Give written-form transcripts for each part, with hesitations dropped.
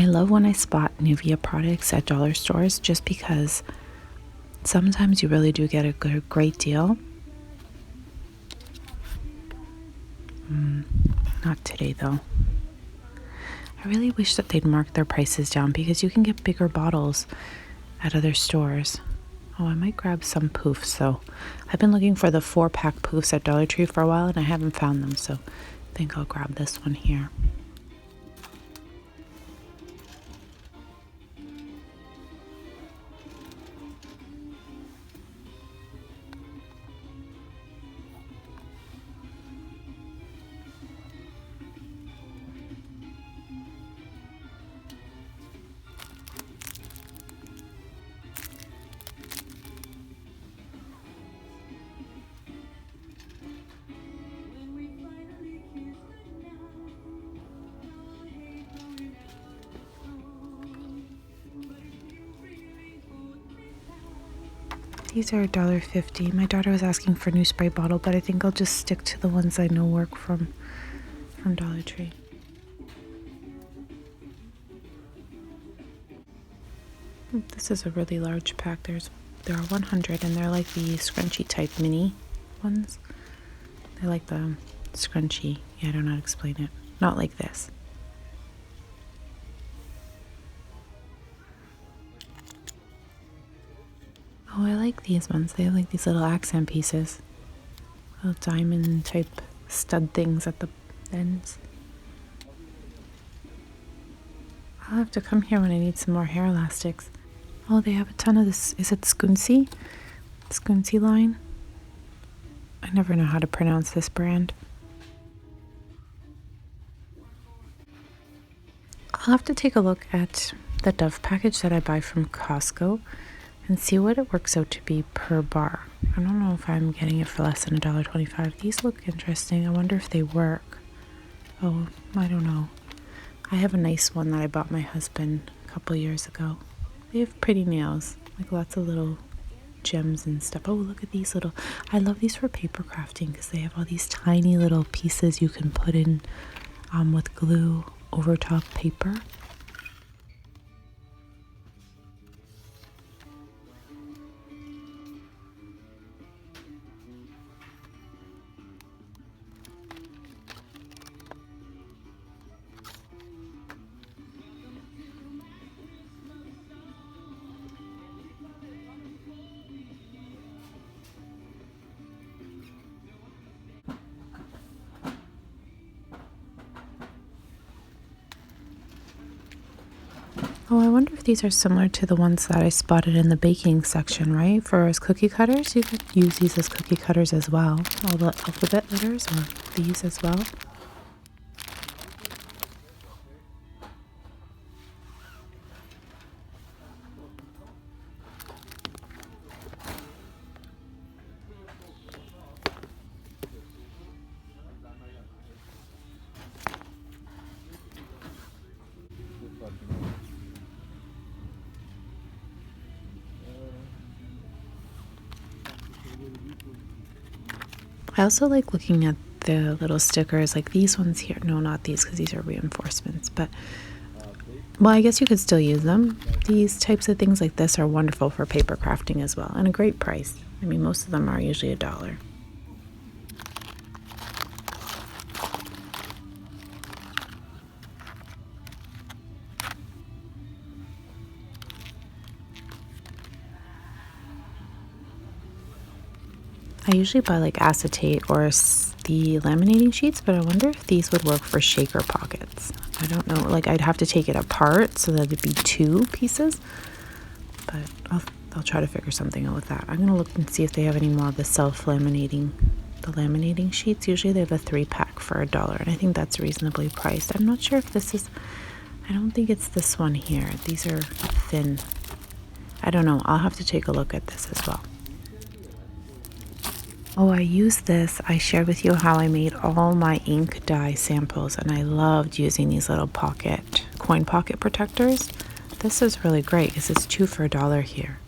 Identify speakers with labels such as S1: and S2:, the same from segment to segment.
S1: I love when I spot Nivea products at dollar stores just because sometimes you really do get a great deal. Not today though. I really wish that they'd mark their prices down because you can get bigger bottles at other stores. Oh, I might grab some poofs though. I've been looking for the 4-pack poofs at Dollar Tree for a while and I haven't found them, so I think I'll grab this one here. These are $1.50. My daughter was asking for a new spray bottle, but I think I'll just stick to the ones I know work from Dollar Tree. This is a really large pack. There are 100, and they're like the scrunchy type mini ones. I like the scrunchy. Yeah, I don't know how to explain it. Not like this. Oh, I like these ones. They have like these little accent pieces. Little diamond type stud things at the ends. I'll have to come here when I need some more hair elastics. Oh, they have a ton of this. Is it Skunsi? Skunsi line? I never know how to pronounce this brand. I'll have to take a look at the Dove package that I buy from Costco and see what it works out to be per bar. I don't know if I'm getting it for less than $1.25. These look interesting. I wonder if they work. Oh, I don't know. I have a nice one that I bought my husband a couple years ago. They have pretty nails, like lots of little gems and stuff. Oh, look at these little. I love these for paper crafting because they have all these tiny little pieces you can put in with glue over top paper. Oh, I wonder if these are similar to the ones that I spotted in the baking section, right? For as cookie cutters, you could use these as cookie cutters as well. All the alphabet letters, or these as well. I also like looking at the little stickers, like these ones here. No, not these, because these are reinforcements. But, well, I guess you could still use them. These types of things like this are wonderful for paper crafting as well, and a great price. I mean, most of them are usually $1. I usually buy like acetate or the laminating sheets, but I wonder if these would work for shaker pockets. I don't know, like I'd have to take it apart so that it'd be 2 pieces, but I'll try to figure something out with that. I'm gonna look and see if they have any more of the laminating sheets. Usually they have a 3-pack for $1, and I think that's reasonably priced. I'm not sure if this is, I don't think it's this one here. These are thin. I don't know, I'll have to take a look at this as well. Oh, I used this. I shared with you how I made all my ink dye samples, and I loved using these little coin pocket protectors. This is really great because it's 2 for $1 here.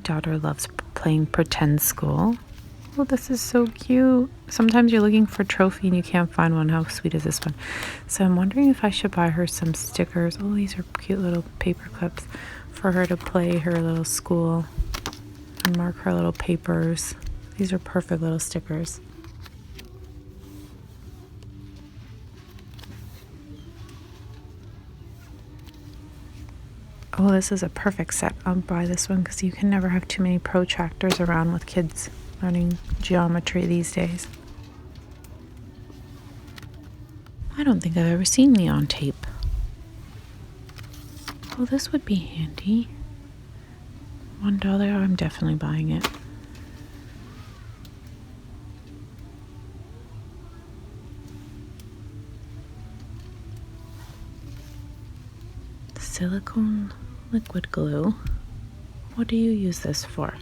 S1: daughter loves playing pretend school. Oh, this is so cute. Sometimes you're looking for a trophy and you can't find one. How sweet is this one? So I'm wondering if I should buy her some stickers. Oh, these are cute little paper clips for her to play her little school and mark her little papers. These are perfect little stickers. Oh, this is a perfect set. I'll buy this one because you can never have too many protractors around with kids learning geometry these days. I don't think I've ever seen neon tape. Oh, this would be handy. $1, I'm definitely buying it. Silicone liquid glue. What do you use this for?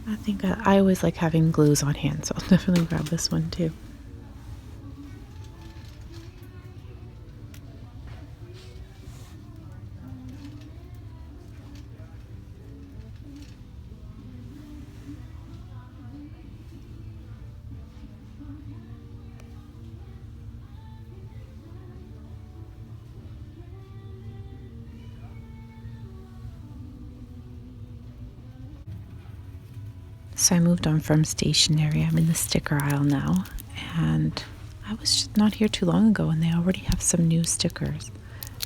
S1: I think I always like having glues on hand, so I'll definitely grab this one too. So I moved on from stationery. I'm in the sticker aisle now, and I was just not here too long ago and they already have some new stickers.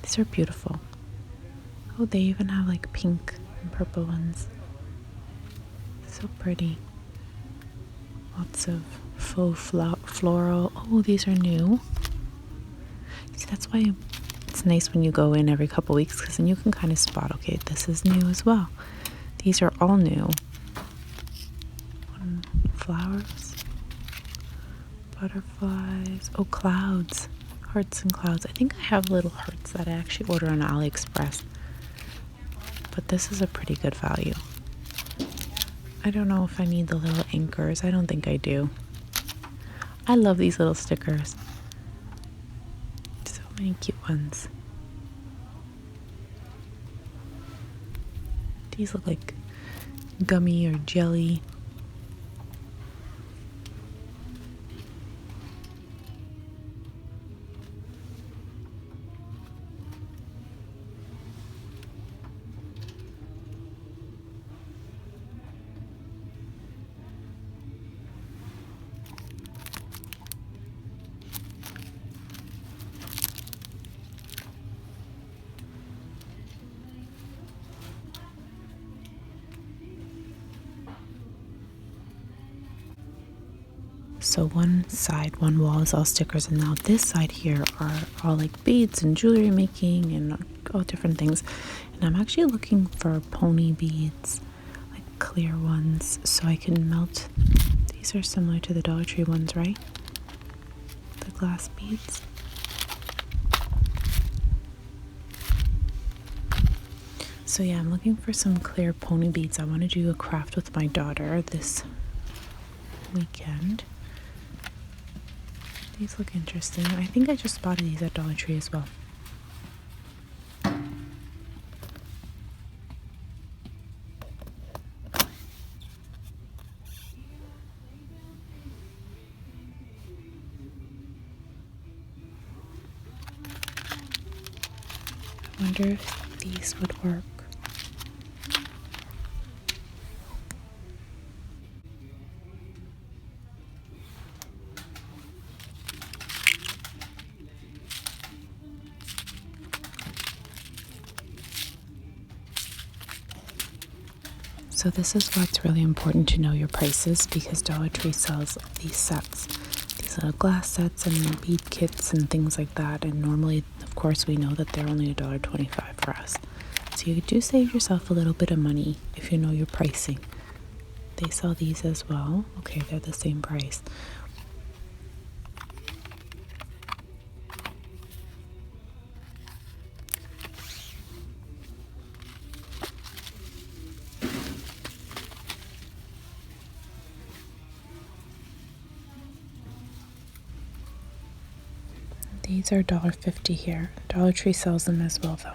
S1: These are beautiful. Oh, they even have like pink and purple ones. So pretty. Lots of faux floral. Oh, these are new. See, that's why it's nice when you go in every couple weeks, because then you can kind of spot, okay, this is new as well. These are all new. Flowers, butterflies, oh, clouds, hearts and clouds. I think I have little hearts that I actually order on AliExpress, but this is a pretty good value. I don't know if I need the little anchors. I don't think I do. I love these little stickers. So many cute ones. These look like gummy or jelly. So one side, one wall is all stickers, and now this side here are all like beads and jewelry making and all different things. And I'm actually looking for pony beads, like clear ones, so I can melt. These are similar to the Dollar Tree ones, right? The glass beads. So yeah, I'm looking for some clear pony beads. I want to do a craft with my daughter this weekend. These look interesting. I think I just spotted these at Dollar Tree as well. I wonder if these would work. So this is why it's really important to know your prices, because Dollar Tree sells these sets, these little glass sets and bead kits and things like that. And normally, of course, we know that they're only $1.25 for us. So you do save yourself a little bit of money if you know your pricing. They sell these as well. Okay, they're the same price. These are $1.50 here. Dollar Tree sells them as well, though.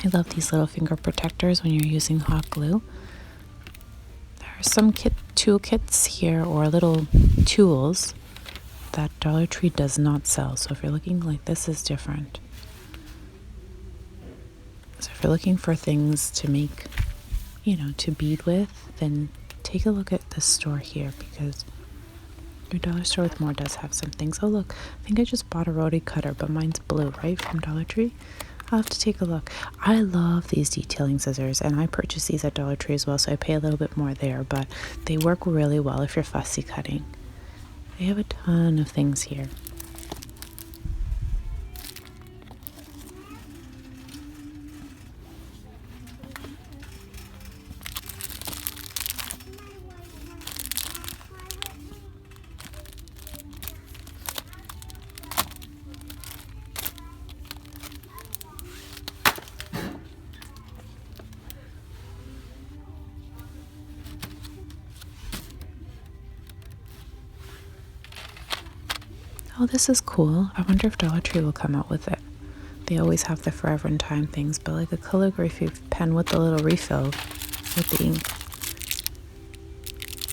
S1: I love these little finger protectors when you're using hot glue. There are some tool kits here, or little tools, that Dollar Tree does not sell. So if you're looking, like, this is different. So if you're looking for things to make, to bead with, then take a look at this store here, because your dollar store with more does have some things. Oh look, I think I just bought a rotary cutter, but mine's blue, right, from Dollar Tree. I'll have to take a look. I love these detailing scissors, and I purchase these at Dollar Tree as well, so I pay a little bit more there, but they work really well if you're fussy cutting. They have a ton of things here. Oh, this is cool. I wonder if Dollar Tree will come out with it. They always have the Forever and Time things, but like a calligraphy pen with the little refill with the ink.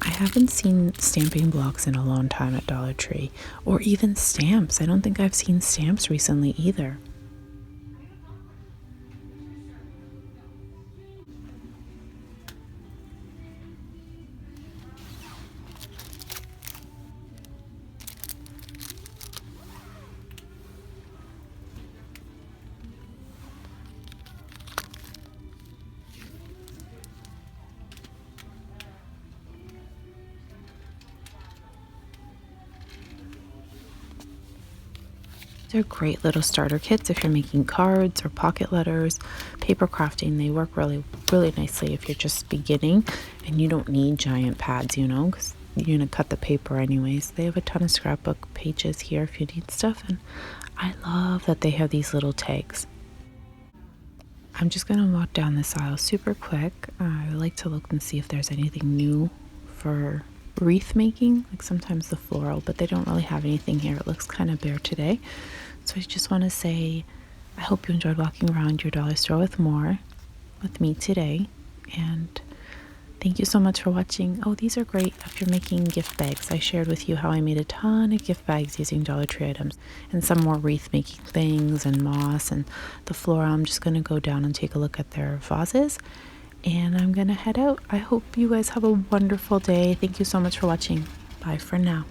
S1: I haven't seen stamping blocks in a long time at Dollar Tree, or even stamps. I don't think I've seen stamps recently either. They're great little starter kits if you're making cards or pocket letters, paper crafting. They work really, really nicely if you're just beginning and you don't need giant pads, because you're going to cut the paper anyways. They have a ton of scrapbook pages here if you need stuff, and I love that they have these little tags. I'm just going to walk down this aisle super quick. I like to look and see if there's anything new for wreath making, like sometimes the floral, but they don't really have anything here. It looks kind of bare today. So I just want to say I hope you enjoyed walking around your dollar store with more with me today, and thank you so much for watching. Oh, these are great if you're making gift bags. I shared with you how I made a ton of gift bags using Dollar Tree items, and some more wreath making things and moss and the floral. I'm just going to go down and take a look at their vases, and I'm going to head out. I hope you guys have a wonderful day. Thank you so much for watching. Bye for now.